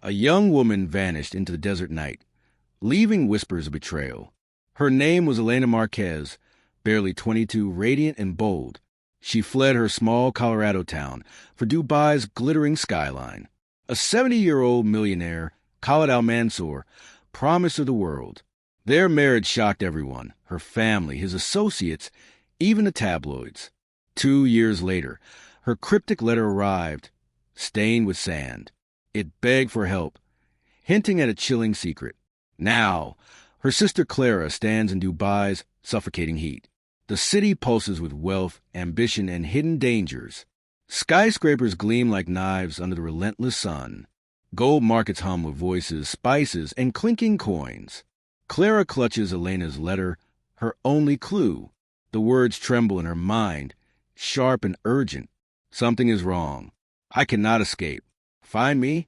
A young woman vanished into the desert night, leaving whispers of betrayal. Her name was Elena Marquez, barely 22, radiant and bold. She fled her small Colorado town for Dubai's glittering skyline. A 70-year-old millionaire, Khaled Al-Mansour, promised her the world. Their marriage shocked everyone, her family, his associates, even the tabloids. 2 years later, her cryptic letter arrived, stained with sand. It begged for help, hinting at a chilling secret. Now, her sister Clara stands in Dubai's suffocating heat. The city pulses with wealth, ambition, and hidden dangers. Skyscrapers gleam like knives under the relentless sun. Gold markets hum with voices, spices, and clinking coins. Clara clutches Elena's letter, her only clue. The words tremble in her mind, sharp and urgent. Something is wrong. I cannot escape. Find me?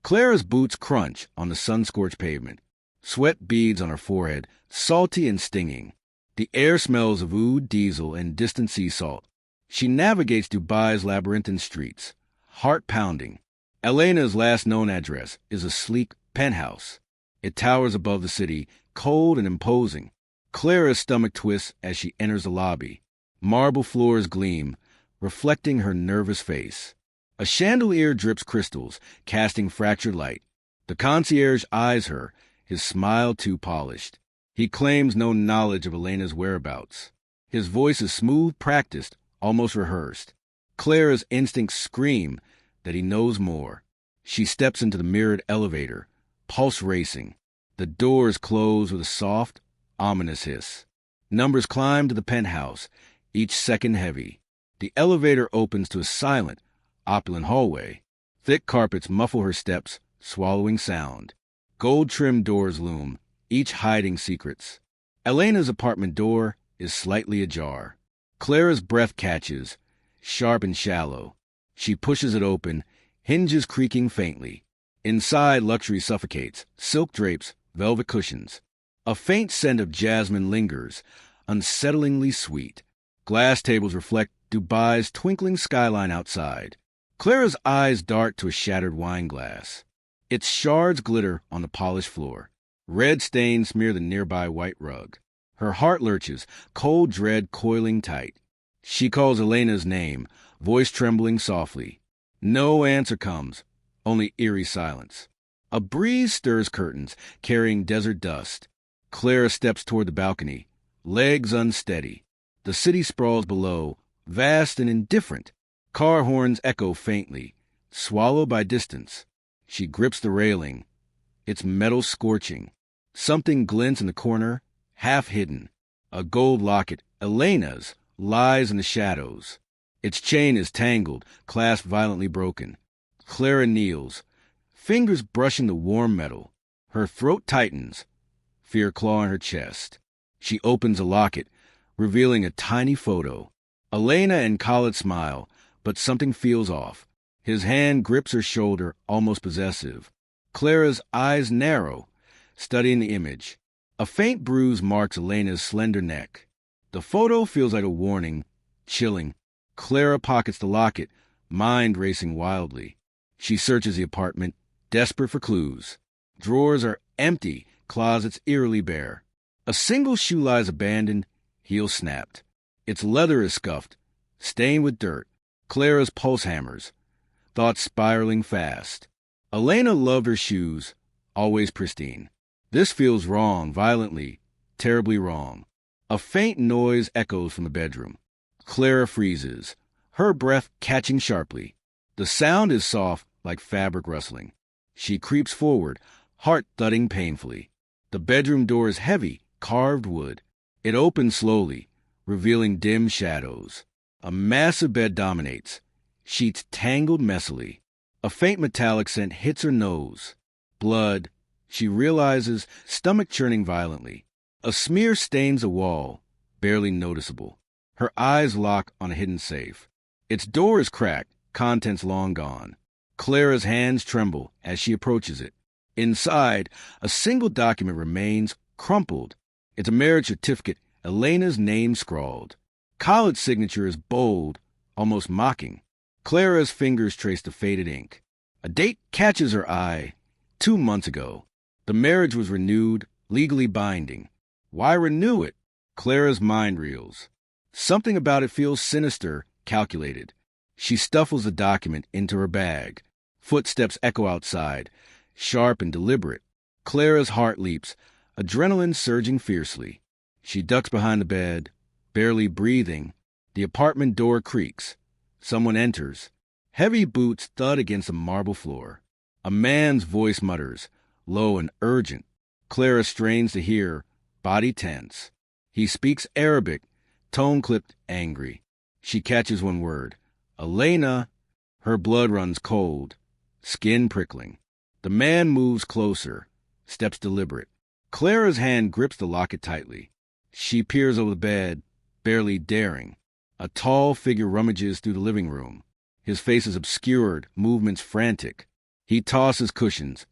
Clara's boots crunch on the sun-scorched pavement. Sweat beads on her forehead, salty and stinging. The air smells of oud, diesel, and distant sea salt. She navigates Dubai's labyrinthine streets, heart pounding. Elena's last known address is a sleek penthouse. It towers above the city, cold and imposing. Clara's stomach twists as she enters the lobby. Marble floors gleam, reflecting her nervous face. A chandelier drips crystals, casting fractured light. The concierge eyes her, his smile too polished. He claims no knowledge of Elena's whereabouts. His voice is smooth, practiced, almost rehearsed. Clara's instincts scream that he knows more. She steps into the mirrored elevator, pulse racing. The doors close with a soft, ominous hiss. Numbers climb to the penthouse, each second heavy. The elevator opens to a silent, opulent hallway. Thick carpets muffle her steps, swallowing sound. Gold-trimmed doors loom, each hiding secrets. Elena's apartment door is slightly ajar. Clara's breath catches, sharp and shallow. She pushes it open, hinges creaking faintly. Inside, luxury suffocates, silk drapes, velvet cushions. A faint scent of jasmine lingers, unsettlingly sweet. Glass tables reflect Dubai's twinkling skyline outside. Clara's eyes dart to a shattered wine glass. Its shards glitter on the polished floor. Red stains smear the nearby white rug. Her heart lurches, cold dread coiling tight. She calls Elena's name, voice trembling softly. No answer comes, only eerie silence. A breeze stirs curtains, carrying desert dust. Clara steps toward the balcony, legs unsteady. The city sprawls below, vast and indifferent. Car horns echo faintly, swallowed by distance. She grips the railing, its metal scorching. Something glints in the corner, half hidden. A gold locket, Elena's, lies in the shadows. Its chain is tangled, clasp violently broken. Clara kneels, fingers brushing the warm metal. Her throat tightens, fear clawing her chest. She opens the locket, revealing a tiny photo. Elena and Khaled smile, but something feels off. His hand grips her shoulder, almost possessive. Clara's eyes narrow, studying the image. A faint bruise marks Elena's slender neck. The photo feels like a warning, chilling. Clara pockets the locket, mind racing wildly. She searches the apartment, desperate for clues. Drawers are empty, closets eerily bare. A single shoe lies abandoned, heel snapped. Its leather is scuffed, stained with dirt. Clara's pulse hammers, thoughts spiraling fast. Elena loved her shoes, always pristine. This feels wrong, violently, terribly wrong. A faint noise echoes from the bedroom. Clara freezes, her breath catching sharply. The sound is soft, like fabric rustling. She creeps forward, heart thudding painfully. The bedroom door is heavy, carved wood. It opens slowly, revealing dim shadows. A massive bed dominates, sheets tangled messily. A faint metallic scent hits her nose. Blood, she realizes, stomach churning violently. A smear stains the wall, barely noticeable. Her eyes lock on a hidden safe. Its door is cracked, contents long gone. Clara's hands tremble as she approaches it. Inside, a single document remains, crumpled. It's a marriage certificate, Elena's name scrawled. Khaled's signature is bold, almost mocking. Clara's fingers trace the faded ink. A date catches her eye, 2 months ago. The marriage was renewed, legally binding. Why renew it? Clara's mind reels. Something about it feels sinister, calculated. She stuffles the document into her bag. Footsteps echo outside, sharp and deliberate. Clara's heart leaps, adrenaline surging fiercely. She ducks behind the bed, barely breathing. The apartment door creaks. Someone enters. Heavy boots thud against the marble floor. A man's voice mutters, low and urgent. Clara strains to hear, body tense. He speaks Arabic, tone clipped, angry. She catches one word. Elena. Her blood runs cold, skin prickling. The man moves closer, steps deliberate. Clara's hand grips the locket tightly. She peers over the bed, barely daring. A tall figure rummages through the living room. His face is obscured, movements frantic. He tosses cushions,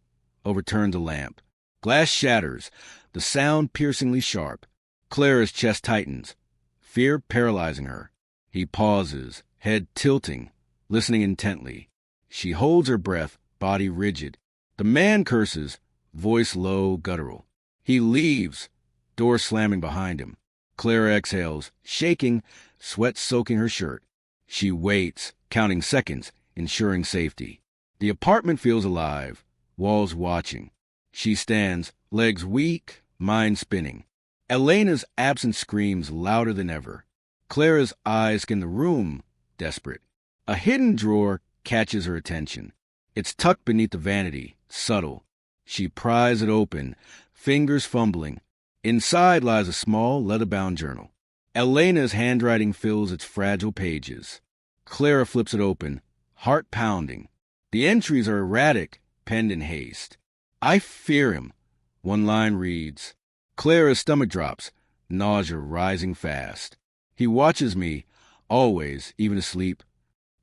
overturns a lamp. Glass shatters, the sound piercingly sharp. Clara's chest tightens, fear paralyzing her. He pauses, head tilting, listening intently. She holds her breath, body rigid. The man curses, voice low, guttural. He leaves, door slamming behind him. Clara exhales, shaking, sweat soaking her shirt. She waits, counting seconds, ensuring safety. The apartment feels alive, walls watching. She stands, legs weak, mind spinning. Elena's absence screams louder than ever. Clara's eyes scan the room, desperate. A hidden drawer catches her attention. It's tucked beneath the vanity, subtle. She pries it open, fingers fumbling. Inside lies a small, leather-bound journal. Elena's handwriting fills its fragile pages. Clara flips it open, heart pounding. The entries are erratic, penned in haste. I fear him. One line reads. Clara's stomach drops, nausea rising fast. He watches me, always, even asleep.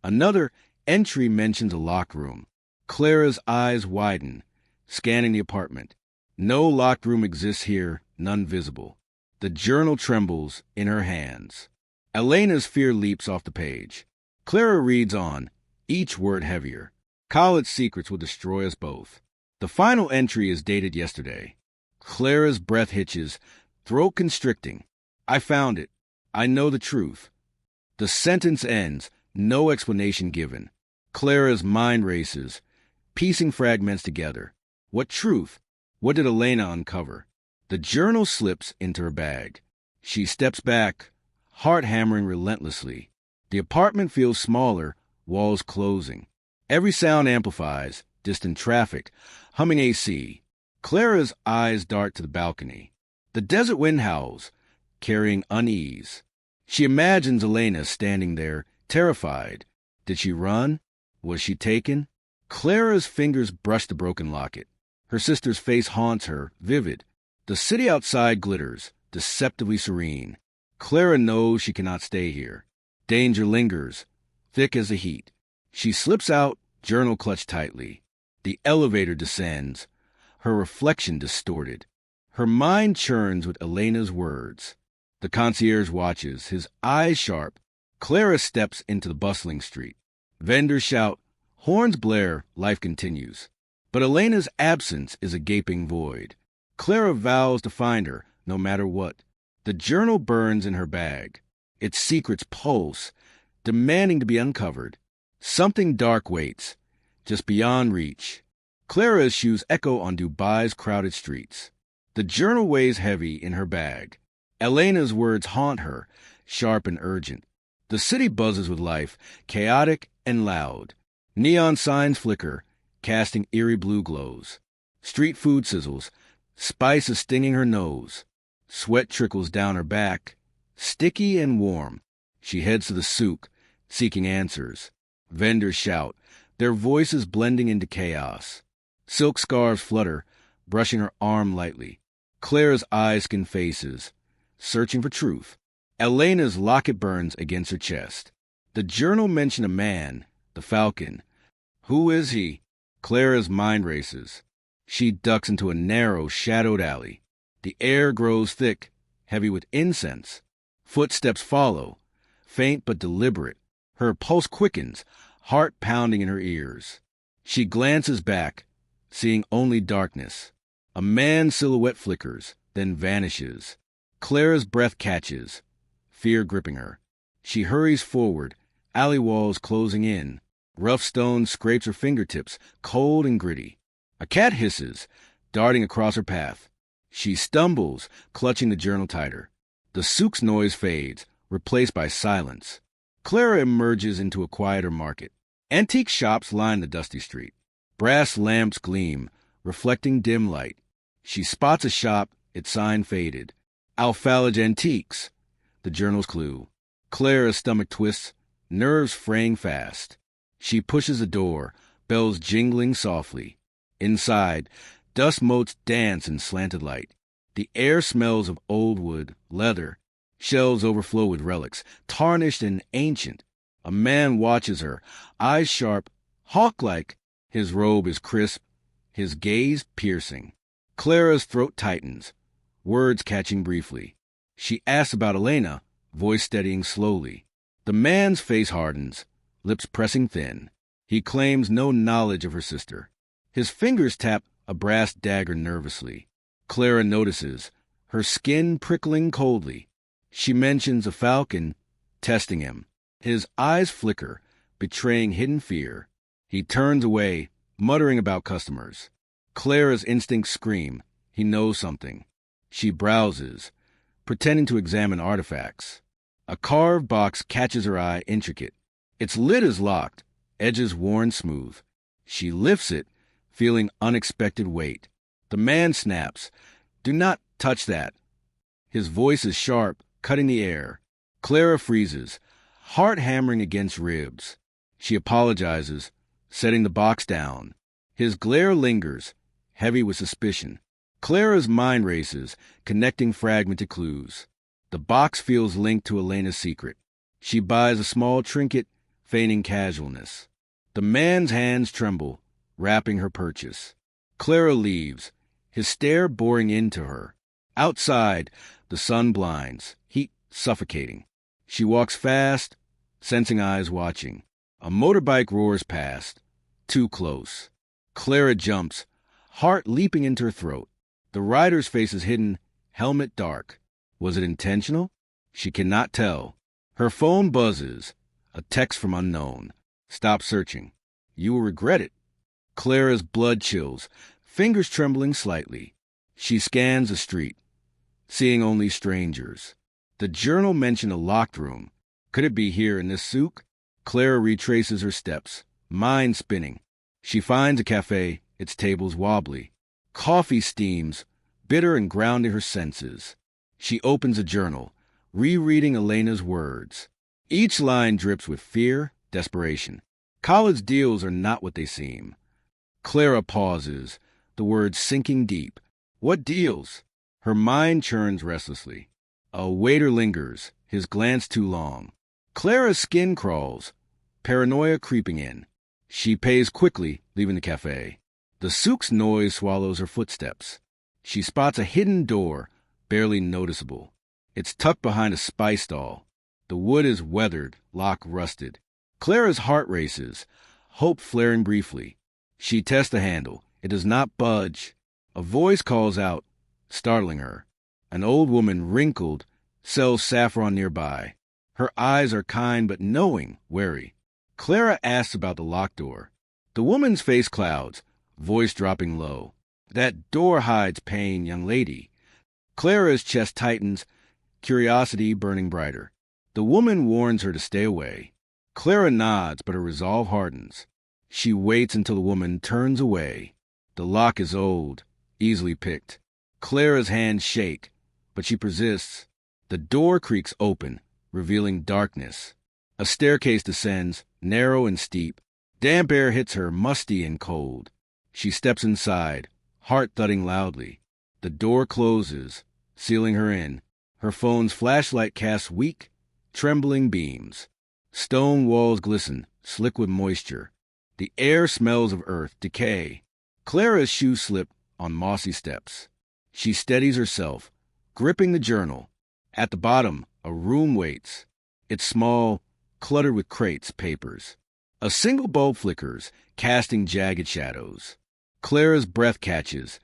Another entry mentions a locked room. Clara's eyes widen, scanning the apartment. No locked room exists here, none visible. The journal trembles in her hands. Elena's fear leaps off the page. Clara reads on, each word heavier. College secrets will destroy us both. The final entry is dated yesterday. Clara's breath hitches, throat constricting. I found it. I know the truth. The sentence ends, no explanation given. Clara's mind races, piecing fragments together. What truth? What did Elena uncover? The journal slips into her bag. She steps back, heart hammering relentlessly. The apartment feels smaller, walls closing. Every sound amplifies, distant traffic, humming AC. Clara's eyes dart to the balcony. The desert wind howls, carrying unease. She imagines Elena standing there, terrified. Did she run? Was she taken? Clara's fingers brush the broken locket. Her sister's face haunts her, vivid. The city outside glitters, deceptively serene. Clara knows she cannot stay here. Danger lingers, thick as the heat. She slips out, journal clutched tightly. The elevator descends, her reflection distorted. Her mind churns with Elena's words. The concierge watches, his eyes sharp. Clara steps into the bustling street. Vendors shout, horns blare, life continues. But Elena's absence is a gaping void. Clara vows to find her, no matter what. The journal burns in her bag. Its secrets pulse, demanding to be uncovered. Something dark waits, just beyond reach. Clara's shoes echo on Dubai's crowded streets. The journal weighs heavy in her bag. Elena's words haunt her, sharp and urgent. The city buzzes with life, chaotic and loud. Neon signs flicker, casting eerie blue glows. Street food sizzles, spice is stinging her nose. Sweat trickles down her back, sticky and warm. She heads to the Souk, seeking answers. Vendors shout, their voices blending into chaos. Silk scarves flutter, brushing her arm lightly. Clara's eyes scan faces, searching for truth. Elena's locket burns against her chest. The journal mentioned a man, the Falcon. Who is he? Clara's mind races. She ducks into a narrow, shadowed alley. The air grows thick, heavy with incense. Footsteps follow, faint but deliberate. Her pulse quickens, heart pounding in her ears. She glances back, seeing only darkness. A man's silhouette flickers, then vanishes. Clara's breath catches, fear gripping her. She hurries forward, alley walls closing in. Rough stone scrapes her fingertips, cold and gritty. A cat hisses, darting across her path. She stumbles, clutching the journal tighter. The Souk's noise fades, replaced by silence. Clara emerges into a quieter market. Antique shops line the dusty street. Brass lamps gleam, reflecting dim light. She spots a shop, its sign faded. Alphalage Antiques, the journal's clue. Clara's stomach twists, nerves fraying fast. She pushes a door, bells jingling softly. Inside, dust motes dance in slanted light. The air smells of old wood, leather. Shelves overflow with relics, tarnished and ancient. A man watches her, eyes sharp, hawk-like. His robe is crisp, his gaze piercing. Clara's throat tightens, words catching briefly. She asks about Elena, voice steadying slowly. The man's face hardens, lips pressing thin. He claims no knowledge of her sister. His fingers tap a brass dagger nervously. Clara notices, her skin prickling coldly. She mentions a Falcon, testing him. His eyes flicker, betraying hidden fear. He turns away, muttering about customers. Clara's instincts scream. He knows something. She browses, pretending to examine artifacts. A carved box catches her eye, intricate. Its lid is locked, edges worn smooth. She lifts it, feeling unexpected weight. The man snaps, "Do not touch that." His voice is sharp, cutting the air. Clara freezes, heart hammering against ribs. She apologizes, setting the box down. His glare lingers, heavy with suspicion. Clara's mind races, connecting fragmented clues. The box feels linked to Elena's secret. She buys a small trinket, feigning casualness. The man's hands tremble, wrapping her purchase. Clara leaves, his stare boring into her. Outside, the sun blinds, heat suffocating. She walks fast, sensing eyes watching. A motorbike roars past, too close. Clara jumps, heart leaping into her throat. The rider's face is hidden, helmet dark. Was it intentional? She cannot tell. Her phone buzzes, a text from unknown. Stop searching. You will regret it. Clara's blood chills, fingers trembling slightly. She scans the street, seeing only strangers. The journal mentioned a locked room. Could it be here in this souk? Clara retraces her steps, mind spinning. She finds a cafe, its tables wobbly. Coffee steams, bitter and grounding her senses. She opens a journal, rereading Elena's words. Each line drips with fear, desperation. College deals are not what they seem. Clara pauses, the words sinking deep. What deals? Her mind churns restlessly. A waiter lingers, his glance too long. Clara's skin crawls, paranoia creeping in. She pays quickly, leaving the cafe. The souk's noise swallows her footsteps. She spots a hidden door, barely noticeable. It's tucked behind a spice stall. The wood is weathered, lock rusted. Clara's heart races, hope flaring briefly. She tests the handle. It does not budge. A voice calls out, startling her. An old woman, wrinkled, sells saffron nearby. Her eyes are kind but knowing, wary. Clara asks about the locked door. The woman's face clouds, voice dropping low. That door hides pain, young lady. Clara's chest tightens, curiosity burning brighter. The woman warns her to stay away. Clara nods, but her resolve hardens. She waits until the woman turns away. The lock is old, easily picked. Clara's hands shake, but she persists. The door creaks open, revealing darkness. A staircase descends, narrow and steep. Damp air hits her, musty and cold. She steps inside, heart thudding loudly. The door closes, sealing her in. Her phone's flashlight casts weak, trembling beams. Stone walls glisten, slick with moisture. The air smells of earth, decay. Clara's shoes slip on mossy steps. She steadies herself, gripping the journal. At the bottom, a room waits. It's small, cluttered with crates, papers. A single bulb flickers, casting jagged shadows. Clara's breath catches,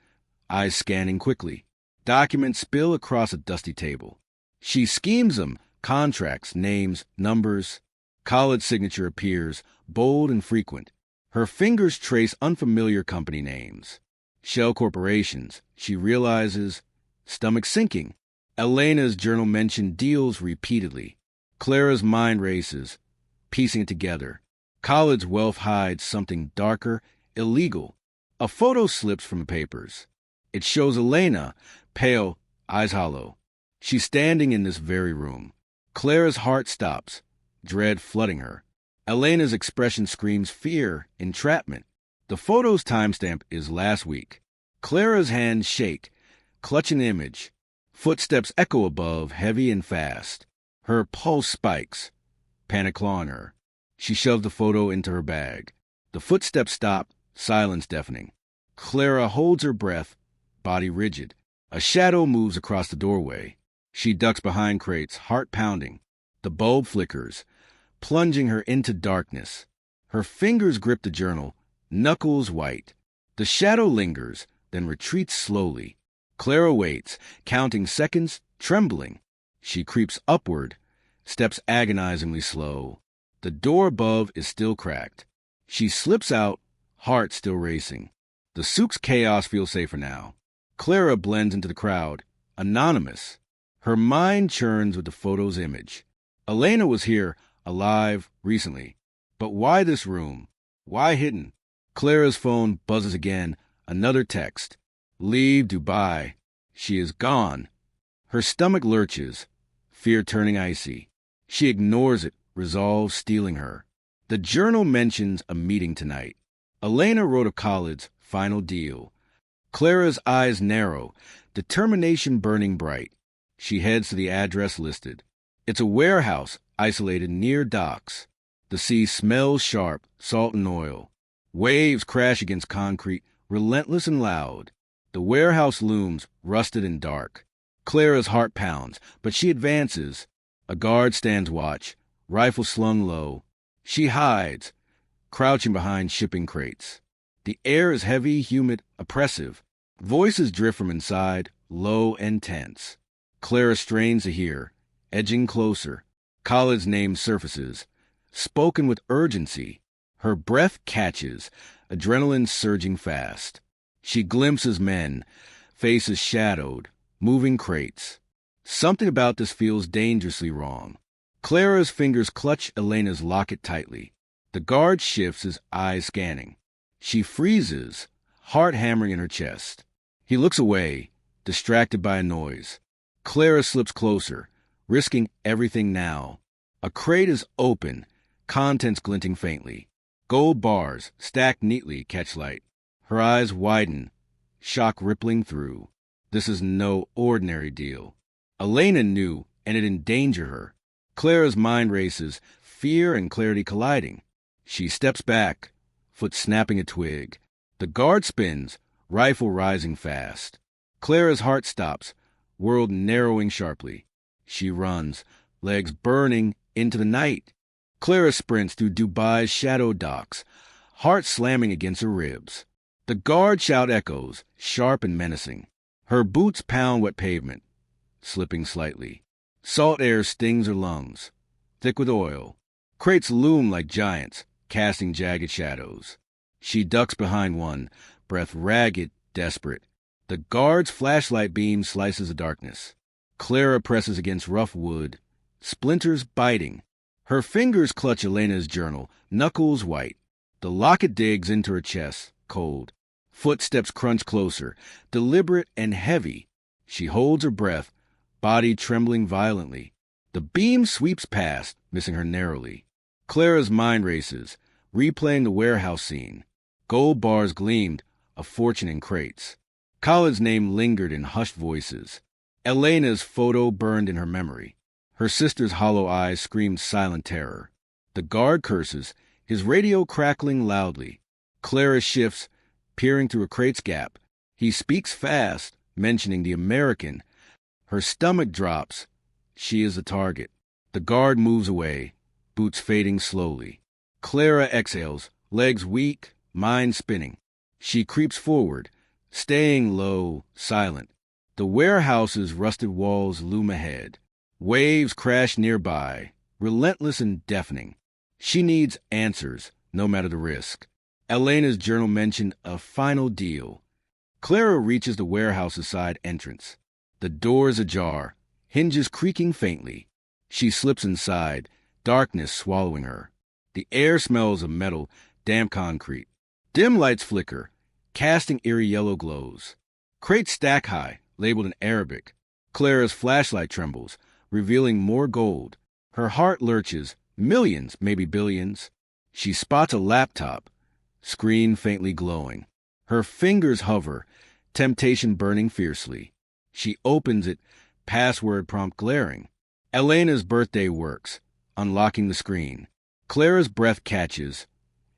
eyes scanning quickly. Documents spill across a dusty table. She schemes them, contracts, names, numbers. College signature appears, bold and frequent. Her fingers trace unfamiliar company names. Shell corporations, she realizes, stomach sinking. Elena's journal mentioned deals repeatedly. Clara's mind races, piecing it together. College wealth hides something darker, illegal. A photo slips from the papers. It shows Elena, pale, eyes hollow. She's standing in this very room. Clara's heart stops, dread flooding her. Elena's expression screams fear, entrapment. The photo's timestamp is last week. Clara's hands shake, clutch an image. Footsteps echo above, heavy and fast. Her pulse spikes, panic clawing her. She shoves the photo into her bag. The footsteps stop, silence deafening. Clara holds her breath, body rigid. A shadow moves across the doorway. She ducks behind crates, heart pounding. The bulb flickers, plunging her into darkness. Her fingers grip the journal, knuckles white. The shadow lingers, then retreats slowly. Clara waits, counting seconds, trembling. She creeps upward, steps agonizingly slow. The door above is still cracked. She slips out, heart still racing. The Souk's chaos feels safer now. Clara blends into the crowd, anonymous. Her mind churns with the photo's image. Elena was here, alive, recently. But why this room? Why hidden? Clara's phone buzzes again, another text. Leave Dubai. She is gone. Her stomach lurches, fear turning icy. She ignores it, resolve stealing her. The journal mentions a meeting tonight. Elena wrote of Khalid's final deal. Clara's eyes narrow, determination burning bright. She heads to the address listed. It's a warehouse isolated near docks. The sea smells sharp, salt and oil. Waves crash against concrete, relentless and loud. The warehouse looms, rusted and dark. Clara's heart pounds, but she advances. A guard stands watch, rifle slung low. She hides, crouching behind shipping crates. The air is heavy, humid, oppressive. Voices drift from inside, low and tense. Clara strains to hear, edging closer. Khalid's name surfaces, spoken with urgency. Her breath catches, adrenaline surging fast. She glimpses men, faces shadowed, moving crates. Something about this feels dangerously wrong. Clara's fingers clutch Elena's locket tightly. The guard shifts, his eyes scanning. She freezes, heart hammering in her chest. He looks away, distracted by a noise. Clara slips closer, risking everything now. A crate is open, contents glinting faintly. Gold bars, stacked neatly, catch light. Her eyes widen, shock rippling through. This is no ordinary deal. Elena knew, and it endangered her. Clara's mind races, fear and clarity colliding. She steps back, foot snapping a twig. The guard spins, rifle rising fast. Clara's heart stops, world narrowing sharply. She runs, legs burning, into the night. Clara sprints through Dubai's shadow docks, heart slamming against her ribs. The guard shout echoes, sharp and menacing. Her boots pound wet pavement, slipping slightly. Salt air stings her lungs, thick with oil. Crates loom like giants, casting jagged shadows. She ducks behind one, breath ragged, desperate. The guard's flashlight beam slices the darkness. Clara presses against rough wood, splinters biting. Her fingers clutch Elena's journal, knuckles white. The locket digs into her chest, cold. Footsteps crunch closer, deliberate and heavy. She holds her breath, body trembling violently. The beam sweeps past, missing her narrowly. Clara's mind races, replaying the warehouse scene. Gold bars gleamed, a fortune in crates. Khalid's name lingered in hushed voices. Elena's photo burned in her memory. Her sister's hollow eyes screamed silent terror. The guard curses, his radio crackling loudly. Clara shifts, peering through a crate's gap. He speaks fast, mentioning the American. Her stomach drops. She is the target. The guard moves away, boots fading slowly. Clara exhales, legs weak, mind spinning. She creeps forward, staying low, silent. The warehouse's rusted walls loom ahead. Waves crash nearby, relentless and deafening. She needs answers, no matter the risk. Elena's journal mentioned a final deal. Clara reaches the warehouse's side entrance. The door is ajar, hinges creaking faintly. She slips inside, darkness swallowing her. The air smells of metal, damp concrete. Dim lights flicker, casting eerie yellow glows. Crates stack high, labeled in Arabic. Clara's flashlight trembles, revealing more gold. Her heart lurches, millions, maybe billions. She spots a laptop, screen faintly glowing. Her fingers hover, temptation burning fiercely. She opens it, password prompt glaring. Elena's birthday works, unlocking the screen. Clara's breath catches,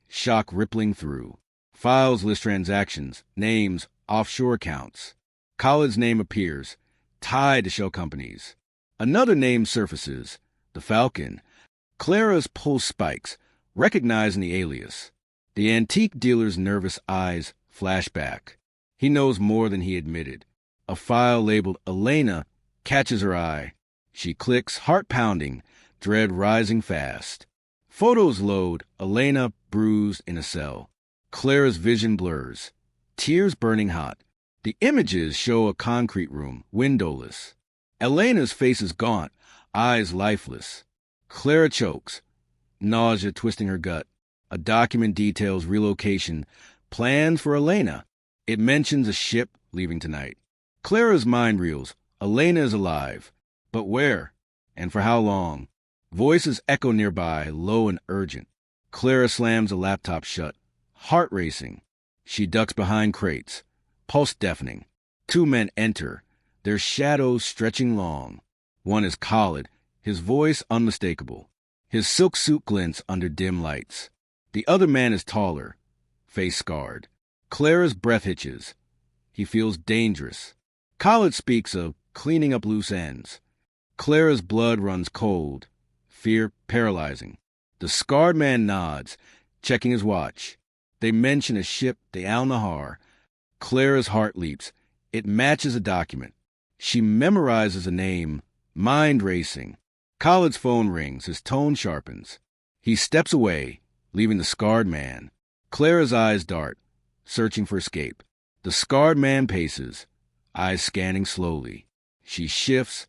shock rippling through. Files list transactions, names, offshore accounts. Khalid's name appears, tied to shell companies. Another name surfaces, the Falcon. Clara's pulse spikes, recognizing the alias. The antique dealer's nervous eyes flash back. He knows more than he admitted. A file labeled Elena catches her eye. She clicks, heart pounding, dread rising fast. Photos load, Elena bruised in a cell. Clara's vision blurs, tears burning hot. The images show a concrete room, windowless. Elena's face is gaunt, eyes lifeless. Clara chokes, nausea twisting her gut. A document details relocation, plans for Elena. It mentions a ship leaving tonight. Clara's mind reels. Elena is alive. But where? And for how long? Voices echo nearby, low and urgent. Clara slams the laptop shut, heart racing. She ducks behind crates, pulse deafening. Two men enter, their shadows stretching long. One is Khalid, his voice unmistakable. His silk suit glints under dim lights. The other man is taller, face scarred. Clara's breath hitches. He feels dangerous. Khalid speaks of cleaning up loose ends. Clara's blood runs cold, fear paralyzing. The scarred man nods, checking his watch. They mention a ship, the Al-Nahar. Clara's heart leaps. It matches a document. She memorizes a name, mind racing. Khalid's phone rings, his tone sharpens. He steps away, leaving the scarred man. Clara's eyes dart, searching for escape. The scarred man paces, eyes scanning slowly. She shifts,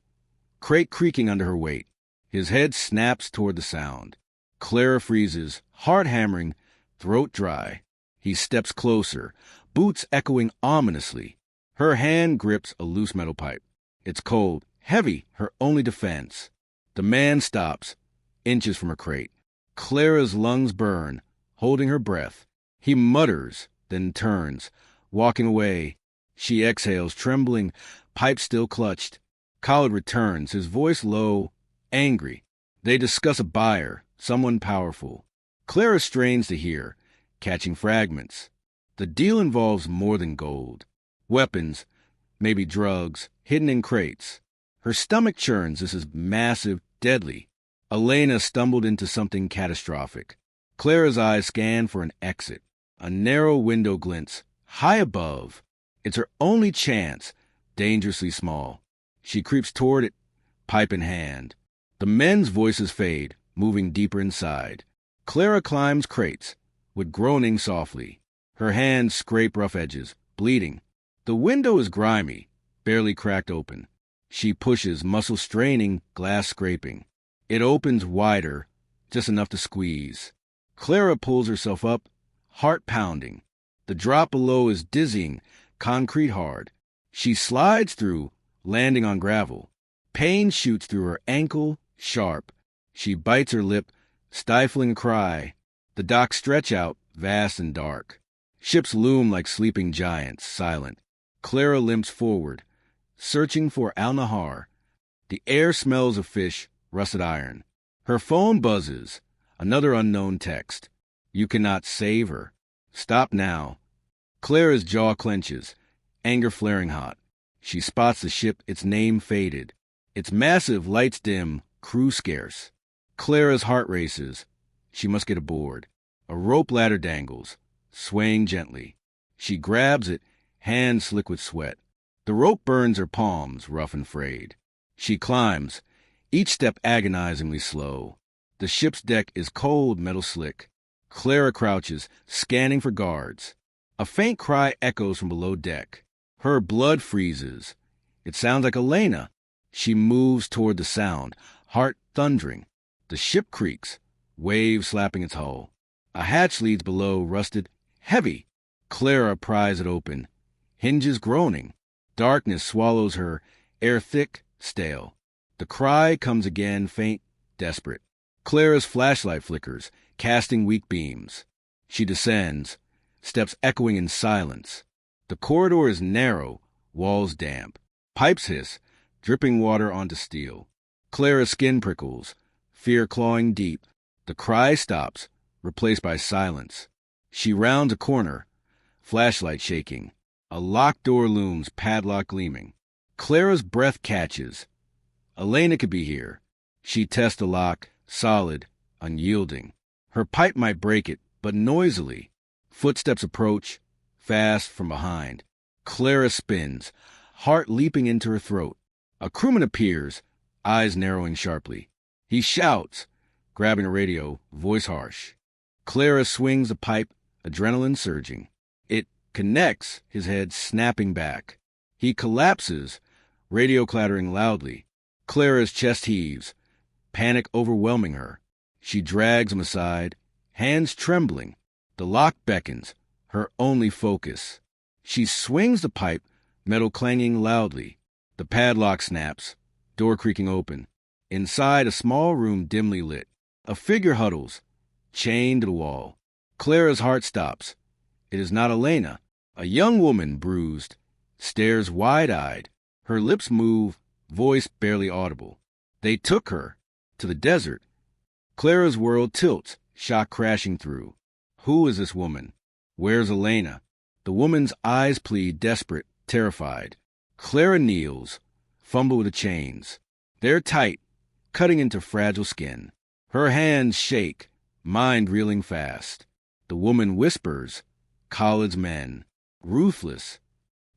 crate creaking under her weight. His head snaps toward the sound. Clara freezes, heart hammering, throat dry. He steps closer, boots echoing ominously. Her hand grips a loose metal pipe. It's cold, heavy, her only defense. The man stops, inches from her crate. Clara's lungs burn, holding her breath. He mutters, then turns, walking away. She exhales, trembling, pipe still clutched. Khalid returns, his voice low, angry. They discuss a buyer, someone powerful. Clara strains to hear, catching fragments. The deal involves more than gold. Weapons, maybe drugs, hidden in crates. Her stomach churns. This is massive, deadly. Elena stumbled into something catastrophic. Clara's eyes scan for an exit. A narrow window glints, high above. It's her only chance, dangerously small. She creeps toward it, pipe in hand. The men's voices fade, moving deeper inside. Clara climbs crates, with groaning softly. Her hands scrape rough edges, bleeding. The window is grimy, barely cracked open. She pushes, muscle straining, glass scraping. It opens wider, just enough to squeeze. Clara pulls herself up, heart pounding. The drop below is dizzying, concrete hard. She slides through, landing on gravel. Pain shoots through her ankle, sharp. She bites her lip, stifling a cry. The docks stretch out, vast and dark. Ships loom like sleeping giants, silent. Clara limps forward, searching for Al-Nahar. The air smells of fish, rusted iron. Her phone buzzes. Another unknown text. You cannot save her. Stop now. Clara's jaw clenches, anger flaring hot. She spots the ship, its name faded. Its massive lights dim, crew scarce. Clara's heart races. She must get aboard. A rope ladder dangles, swaying gently. She grabs it, hands slick with sweat. The rope burns her palms, rough and frayed. She climbs, each step agonizingly slow. The ship's deck is cold metal slick. Clara crouches, scanning for guards. A faint cry echoes from below deck. Her blood freezes. It sounds like Elena. She moves toward the sound, heart thundering. The ship creaks, waves slapping its hull. A hatch leads below, rusted, heavy. Clara pries it open, hinges groaning. Darkness swallows her, air thick, stale. The cry comes again, faint, desperate. Clara's flashlight flickers, casting weak beams. She descends, steps echoing in silence. The corridor is narrow, walls damp. Pipes hiss, dripping water onto steel. Clara's skin prickles, fear clawing deep. The cry stops, replaced by silence. She rounds a corner, flashlight shaking. A locked door looms, padlock gleaming. Clara's breath catches. Elena could be here. She tests the lock, solid, unyielding. Her pipe might break it, but noisily. Footsteps approach, fast from behind. Clara spins, heart leaping into her throat. A crewman appears, eyes narrowing sharply. He shouts, grabbing a radio, voice harsh. Clara swings the pipe, adrenaline surging. It connects, his head snapping back. He collapses, radio clattering loudly. Clara's chest heaves, panic overwhelming her. She drags him aside, hands trembling. The lock beckons, her only focus. She swings the pipe, metal clanging loudly. The padlock snaps, door creaking open. Inside, a small room dimly lit. A figure huddles, chained to the wall. Clara's heart stops. It is not Elena. A young woman, bruised, stares wide-eyed. Her lips move, voice barely audible. They took her to the desert. Clara's world tilts, shock crashing through. Who is this woman? Where's Elena? The woman's eyes plead, desperate, terrified. Clara kneels, fumble with the chains. They're tight, cutting into fragile skin. Her hands shake, mind reeling fast. The woman whispers, college men, ruthless.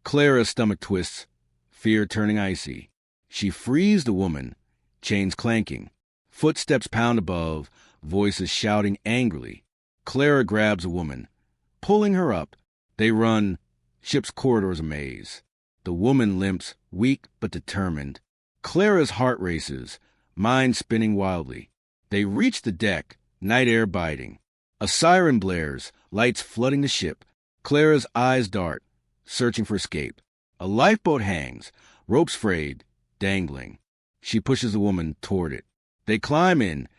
Clara's stomach twists, fear turning icy. She frees the woman, chains clanking. Footsteps pound above, voices shouting angrily. Clara grabs a woman, pulling her up. They run, ship's corridors a maze. The woman limps, weak but determined. Clara's heart races, mind spinning wildly. They reach the deck, night air biting. A siren blares, lights flooding the ship. Clara's eyes dart, searching for escape. A lifeboat hangs, ropes frayed, dangling. She pushes the woman toward it. They climb in,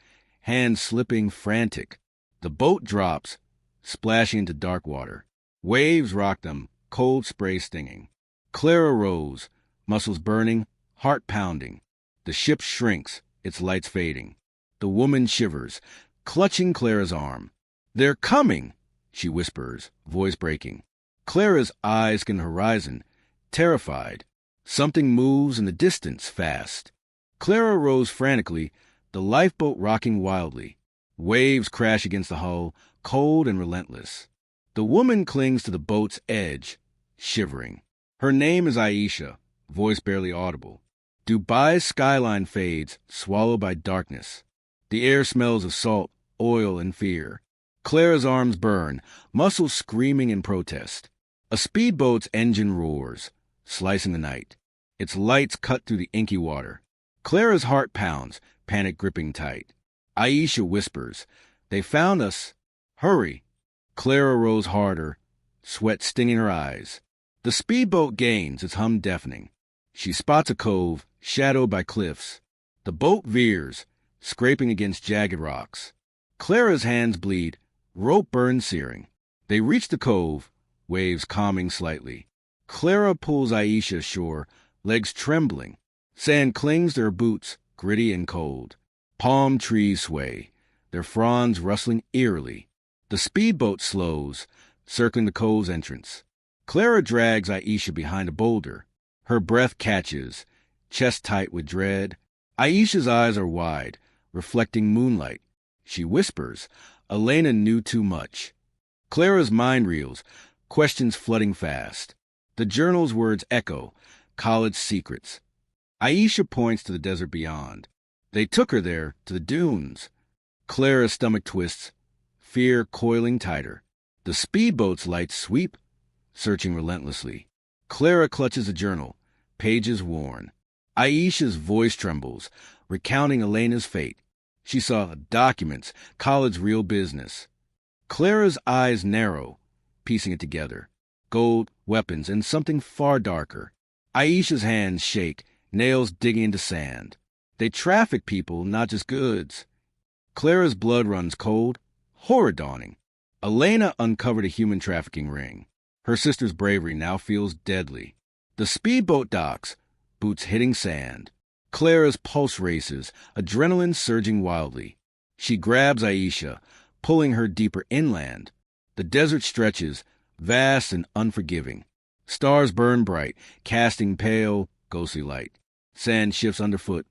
hands slipping frantic. The boat drops, splashing into dark water. Waves rock them, cold spray stinging. Clara rose, muscles burning, heart pounding. The ship shrinks, its lights fading. The woman shivers, clutching Clara's arm. They're coming, she whispers, voice breaking. Clara's eyes scan the horizon, terrified. Something moves in the distance, fast. Clara rose frantically, the lifeboat rocking wildly. Waves crash against the hull, cold and relentless. The woman clings to the boat's edge, shivering. Her name is Aisha, voice barely audible. Dubai's skyline fades, swallowed by darkness. The air smells of salt, oil, and fear. Clara's arms burn, muscles screaming in protest. A speedboat's engine roars, slicing the night. Its lights cut through the inky water. Clara's heart pounds, panic gripping tight. Aisha whispers, "They found us. Hurry." Clara rose harder, sweat stinging her eyes. The speedboat gains, its hum deafening. She spots a cove, shadowed by cliffs. The boat veers, scraping against jagged rocks. Clara's hands bleed, rope burns searing. They reach the cove, waves calming slightly. Clara pulls Aisha ashore, legs trembling. Sand clings to her boots, gritty and cold. Palm trees sway, their fronds rustling eerily. The speedboat slows, circling the cove's entrance. Clara drags Aisha behind a boulder. Her breath catches, chest tight with dread. Aisha's eyes are wide, reflecting moonlight. She whispers, Elena knew too much. Clara's mind reels, questions flooding fast. The journal's words echo, college secrets. Aisha points to the desert beyond. They took her there, to the dunes. Clara's stomach twists, fear coiling tighter. The speedboat's lights sweep, searching relentlessly. Clara clutches a journal, pages worn. Aisha's voice trembles, recounting Elena's fate. She saw documents, college real business. Clara's eyes narrow, piecing it together. Gold, weapons, and something far darker. Aisha's hands shake, nails digging into sand. They traffic people, not just goods. Clara's blood runs cold, horror dawning. Elena uncovered a human trafficking ring. Her sister's bravery now feels deadly. The speedboat docks, boots hitting sand. Clara's pulse races, adrenaline surging wildly. She grabs Aisha, pulling her deeper inland. The desert stretches, vast and unforgiving. Stars burn bright, casting pale, ghostly light. Sand shifts underfoot,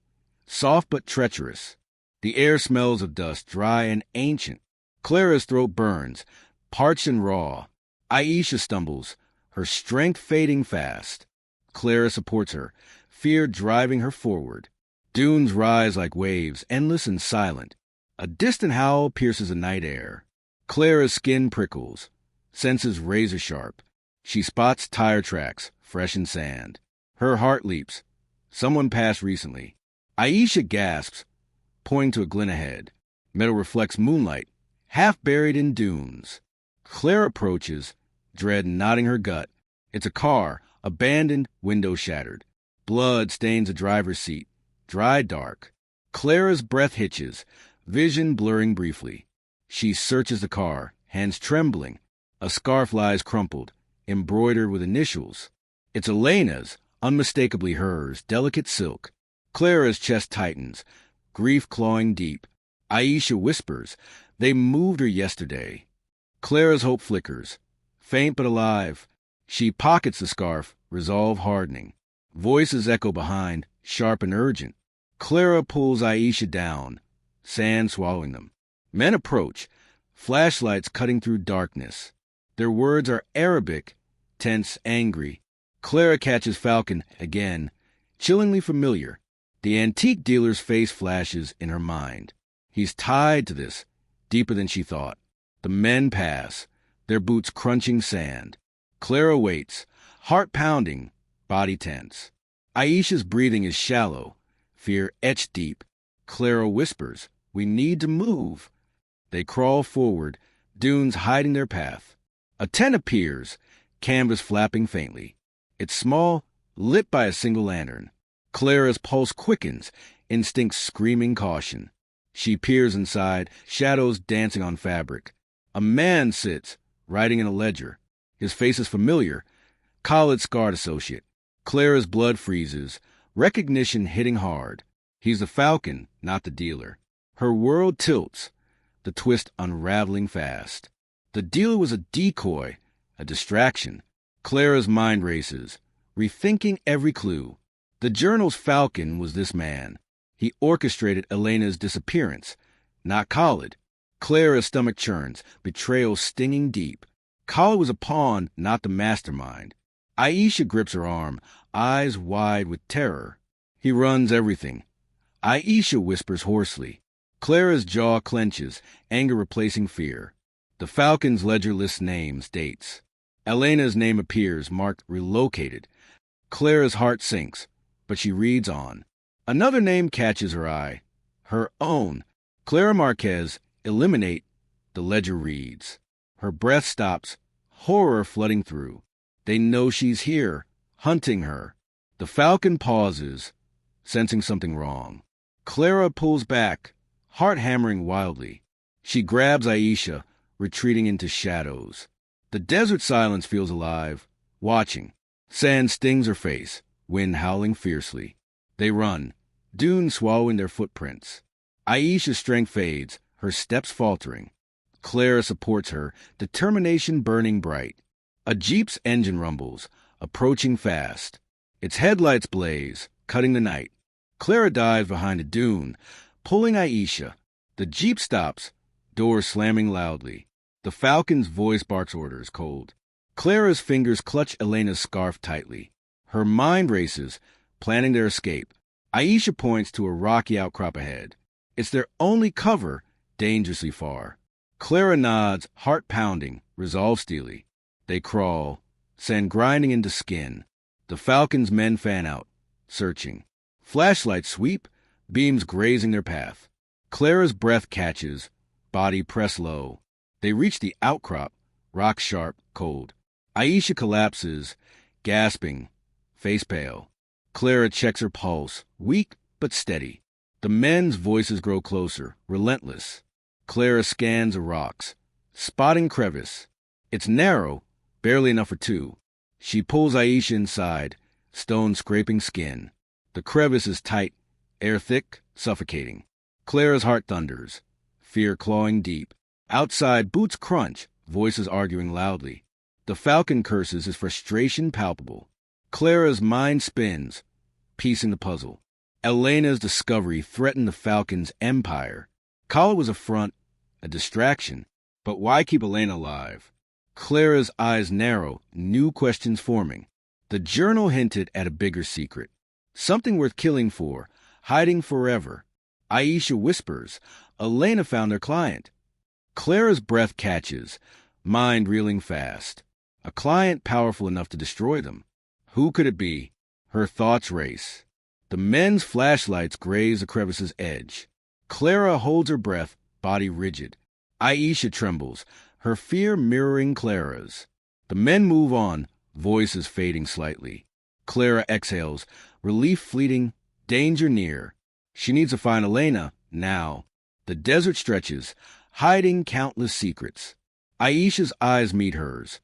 soft but treacherous. The air smells of dust, dry and ancient. Clara's throat burns, parched and raw. Aisha stumbles, her strength fading fast. Clara supports her, fear driving her forward. Dunes rise like waves, endless and silent. A distant howl pierces the night air. Clara's skin prickles, senses razor sharp. She spots tire tracks, fresh in sand. Her heart leaps. Someone passed recently. Aisha gasps, pointing to a glen ahead. Meadow reflects moonlight, half buried in dunes. Clara approaches, dread knotting her gut. It's a car, abandoned, window shattered. Blood stains the driver's seat, dry dark. Clara's breath hitches, vision blurring briefly. She searches the car, hands trembling. A scarf lies crumpled, embroidered with initials. It's Elena's, unmistakably hers, delicate silk. Clara's chest tightens, grief clawing deep. Aisha whispers, "They moved her yesterday." Clara's hope flickers, faint but alive. She pockets the scarf, resolve hardening. Voices echo behind, sharp and urgent. Clara pulls Aisha down, sand swallowing them. Men approach, flashlights cutting through darkness. Their words are Arabic, tense, angry. Clara catches Falcon again, chillingly familiar. The antique dealer's face flashes in her mind. He's tied to this, deeper than she thought. The men pass, their boots crunching sand. Clara waits, heart pounding, body tense. Aisha's breathing is shallow, fear etched deep. Clara whispers, "We need to move." They crawl forward, dunes hiding their path. A tent appears, canvas flapping faintly. It's small, lit by a single lantern. Clara's pulse quickens, instinct screaming caution. She peers inside, shadows dancing on fabric. A man sits, writing in a ledger. His face is familiar, college-scarred associate. Clara's blood freezes, recognition hitting hard. He's the Falcon, not the dealer. Her world tilts, the twist unraveling fast. The dealer was a decoy, a distraction. Clara's mind races, rethinking every clue. The journal's Falcon was this man. He orchestrated Elena's disappearance, not Khalid. Clara's stomach churns, betrayal stinging deep. Khalid was a pawn, not the mastermind. Aisha grips her arm, eyes wide with terror. He runs everything. Aisha whispers hoarsely. Clara's jaw clenches, anger replacing fear. The Falcon's ledger lists names, dates. Elena's name appears, marked relocated. Clara's heart sinks, but she reads on. Another name catches her eye. Her own. Clara Marquez, eliminate, the ledger reads. Her breath stops, horror flooding through. They know she's here, hunting her. The Falcon pauses, sensing something wrong. Clara pulls back, heart hammering wildly. She grabs Aisha, retreating into shadows. The desert silence feels alive, watching. Sand stings her face, wind howling fiercely. They run, dunes swallowing their footprints. Aisha's strength fades, her steps faltering. Clara supports her, determination burning bright. A jeep's engine rumbles, approaching fast. Its headlights blaze, cutting the night. Clara dives behind a dune, pulling Aisha. The jeep stops, doors slamming loudly. The Falcon's voice barks orders, cold. Clara's fingers clutch Elena's scarf tightly. Her mind races, planning their escape. Aisha points to a rocky outcrop ahead. It's their only cover, dangerously far. Clara nods, heart pounding, resolve steely. They crawl, sand grinding into skin. The Falcon's men fan out, searching. Flashlights sweep, beams grazing their path. Clara's breath catches, body pressed low. They reach the outcrop, rock sharp, cold. Aisha collapses, gasping, face pale. Clara checks her pulse, weak but steady. The men's voices grow closer, relentless. Clara scans the rocks, spotting crevice. It's narrow, barely enough for two. She pulls Aisha inside, stone scraping skin. The crevice is tight, air thick, suffocating. Clara's heart thunders, fear clawing deep. Outside, boots crunch, voices arguing loudly. The Falcon curses, his frustration palpable. Clara's mind spins, piecing the puzzle. Elena's discovery threatened the Falcon's empire. Kala was a front, a distraction. But why keep Elena alive? Clara's eyes narrow, new questions forming. The journal hinted at a bigger secret. Something worth killing for, hiding forever. Aisha whispers, Elena found their client. Clara's breath catches, mind reeling fast. A client powerful enough to destroy them. Who could it be? Her thoughts race. The men's flashlights graze the crevice's edge. Clara holds her breath, body rigid. Aisha trembles, her fear mirroring Clara's. The men move on, voices fading slightly. Clara exhales, relief fleeting, danger near. She needs to find Elena, now. The desert stretches, hiding countless secrets. Aisha's eyes meet hers,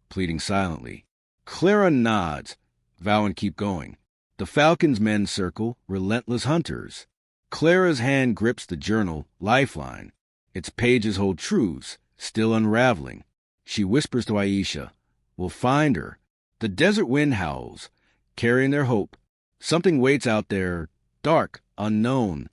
pleading silently. Clara nods, vowing keep going. The Falcon's men circle, relentless hunters. Clara's hand grips the journal, lifeline. Its pages hold truths, still unraveling. She whispers to Aisha, we'll find her. The desert wind howls, carrying their hope. Something waits out there, dark, unknown.